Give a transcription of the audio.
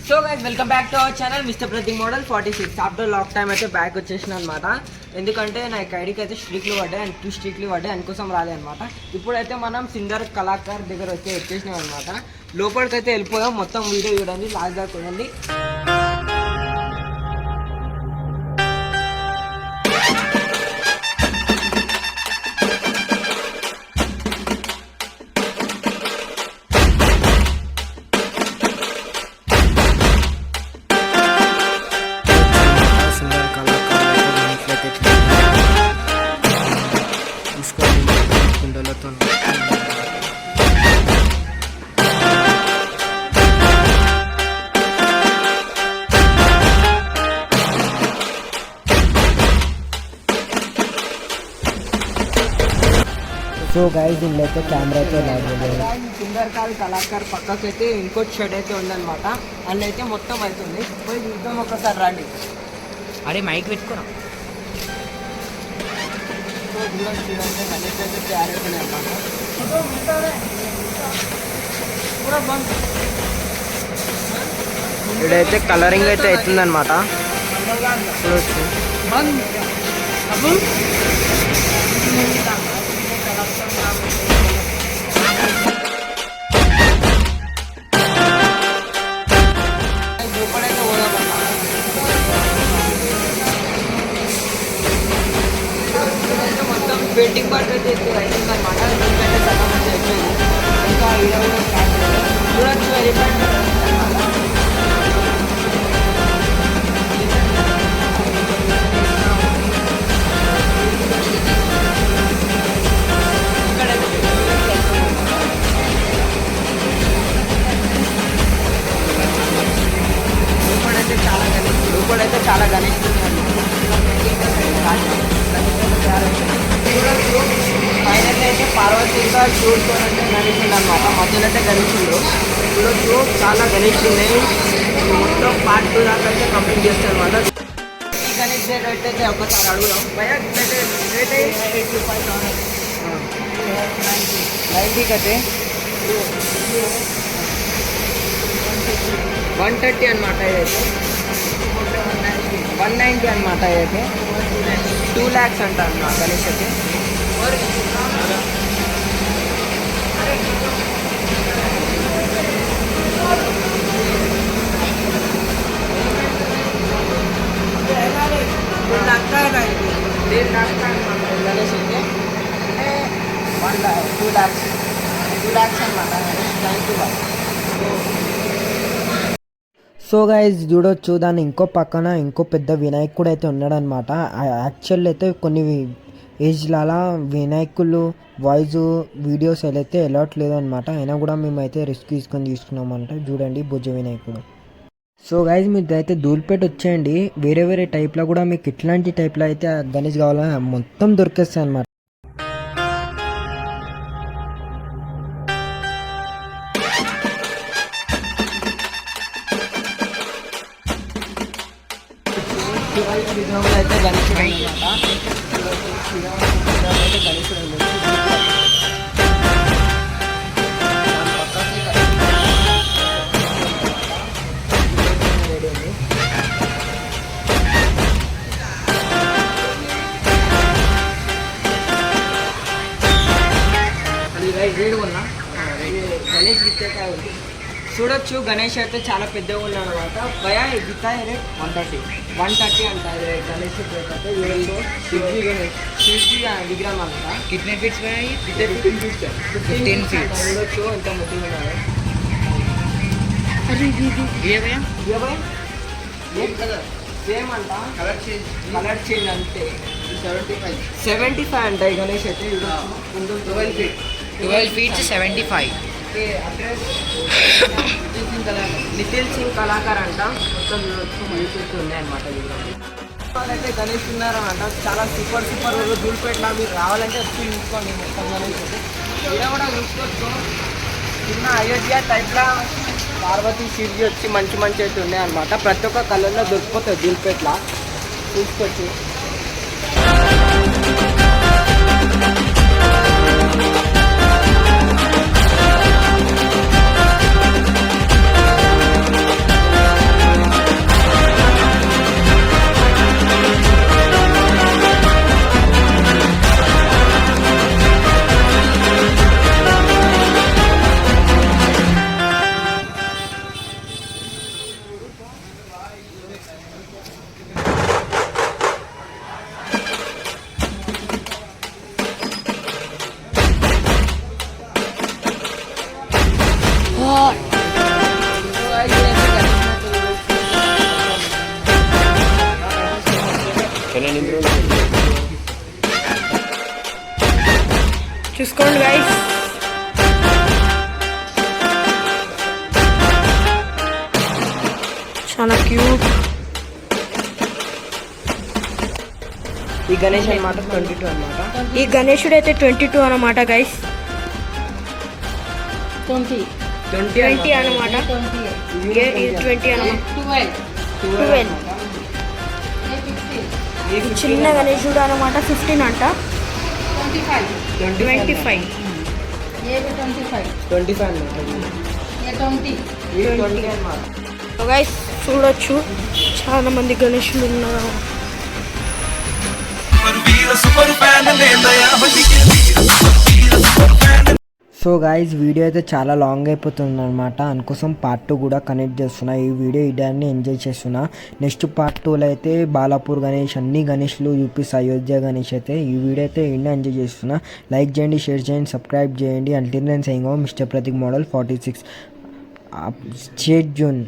So guys welcome back to our channel mister Prateek model 46. After long time అయితే back వచ్చేసిన అనమాట. ఎందుకంటే నాకు ఐడికి అయితే స్ట్రీక్లు పడ్డాయి అండ్ 2 స్ట్రీక్లు పడ్డాయి, అందుకోసం రాలే అనమాట. ఇప్పుడైతే మనం సింగర్ కళాకార్ దగ్గర వచ్చేసినాం అనమాట. లోపలికైతే వెళ్ళిపోయాం. మొత్తం వీడియో చూడండి, లాస్ట్ దాకా చూడండి. సో గైస్ దీనిలో కెమెరా అయితే సింగర్ కళాకార్ పక్కకైతే ఇంకో షెడ్ అయితే ఉందన్నమాట. అందులో అయితే మొత్తం అవుతుంది. పోయి చూద్దాం ఒకసారి రండి. అరే మైక్ పెట్టుకున్నా. సో చూడండి గణేష్ అయితే తయారవుతున్నాయి అన్నమాట. ఇక్కడైతే కలరింగ్ అయితే అవుతుందన్నమాట. చూడొచ్చు. మొత్తం పెయింటింగ్ పార్ట్ అయితే అవుతుందన్నమాట. ఎందుకంటే సగం మంది అయిపోయింది. ఇంకా చూడొచ్చు ఇప్పుడైతే చాలా గణేష్ ఫైనల్ అయితే పార్వతీగా చూడుకోనంటే గణేషుడు అనమాట. మధ్యలో అయితే గణేషుడు చూడొచ్చు, చాలా గణేషులు ఉన్నాయి. మొత్తం పార్ట్ 2 దాకా అయితే కంప్లీట్ చేస్తాను అనమాట. ఈ గణేష్ రేట్ అయితే ఒకసారి అడుగుదాం. రేట్ 90 అయితే 130 అనమాట. ఇదైతే 190 అనమాట. ఇదైతే 2 lakhs అంట అన్న గణేష్ అయితే. గణేష్ అయితే 2 lakhs అనమాట. సో గైజ్ చూడొచ్చు, దాని ఇంకో పక్కన ఇంకో పెద్ద వినాయకుడు అయితే ఉన్నాడనమాట. యాక్చువల్ అయితే కొన్ని ఏజ్లలో వినాయకులు వాయిస్ వీడియోస్ అయితే వెళ్ళట్లేదు అనమాట. అయినా కూడా మేమైతే రిస్క్ తీసుకున్నామంట. చూడండి భుజ వినాయకుడు. సో గైజ్ మీరు అయితే ధూల్పేట వచ్చేయండి. వేరే వేరే టైప్లో కూడా మీకు ఇట్లాంటి టైప్లో అయితే గణేష్ కావాలని మొత్తం దొరికేస్తాయి అనమాట. అయితే గణేశుడు అనమాట. అయితే గణేశుడు గణేష్ గిత్తకాయ ఉంది. చూడొచ్చు గణేష్ అయితే చాలా పెద్దగా ఉన్నాడు అనమాట. భయ గిత్తాయి రేట్ 130 అంటారు గణేష్ రేట్ అయితే. శివజీ విగ్రహం అనమాట. కిట్నే ఫీట్స్ 15 feet. చూడొచ్చు ఎంత ముద్దుగా ఉన్నాడు. సేమ్ అంట, కలర్ చేంజ్ అంతే. 75 అంటాయి గణేష్ అయితే. 12 feet 75. నితిల్ సింగ్ కళాకార్ అంట. మొత్తం ఉన్నాయన్నమాట. అయితే గణేష్ ఉన్నారనమాట. చాలా సూపర్ ధూల్పేటలో మీరు రావాలంటే వచ్చి చూసుకోండి. మొత్తం గణేష్ అయితే ఇలా కూడా చూసుకోవచ్చు. చిన్న అయోధ్య టైప్లో పార్వతీ శివజీ వచ్చి మంచి అయితే ఉన్నాయన్నమాట. ప్రతి ఒక్క కలర్లో దొరికిపోతుంది ధూల్పేటలో, చూసుకోవచ్చు. God. చూసుకోండి గైస్, చాలా క్యూట్. ఈ గణేష్ అనమాట 22 అనమాట. ఈ గణేశుడు అయితే 22 అన్నమాట గైస్. 20 అనమాట. ఇది 20 అనమాట. 12. ఈ చిన్న గణేశుడు అనమాట 15 అంట. 25. 25 అనమాట. ఇది 20 అనమాట. గైస్ చూడొచ్చు, చాలా మంది గణేశులు ఉన్నారు. సో గాయస్, వీడియో అయితే చాలా లాంగ్ అయిపోతుంది అనమాట. అందుకోసం పార్ట్ 2 కూడా కనెక్ట్ చేస్తున్నా. ఈ వీడియో ఇడాన్ని ఎంజాయ్ చేస్తున్నా. నెక్స్ట్ పార్ట్ 2లో అయితే బాలాపూర్ గణేష్, అన్ని గణేష్లు చూపిస్తా, అయోధ్య గణేష్ అయితే. ఈ వీడియో అయితే ఇండియా ఎంజాయ్ చేస్తున్నా. లైక్ చేయండి, షేర్ చేయండి, సబ్స్క్రైబ్ చేయండి. అంటిల్ నేను saying mister Prateek model 46. Stay tune.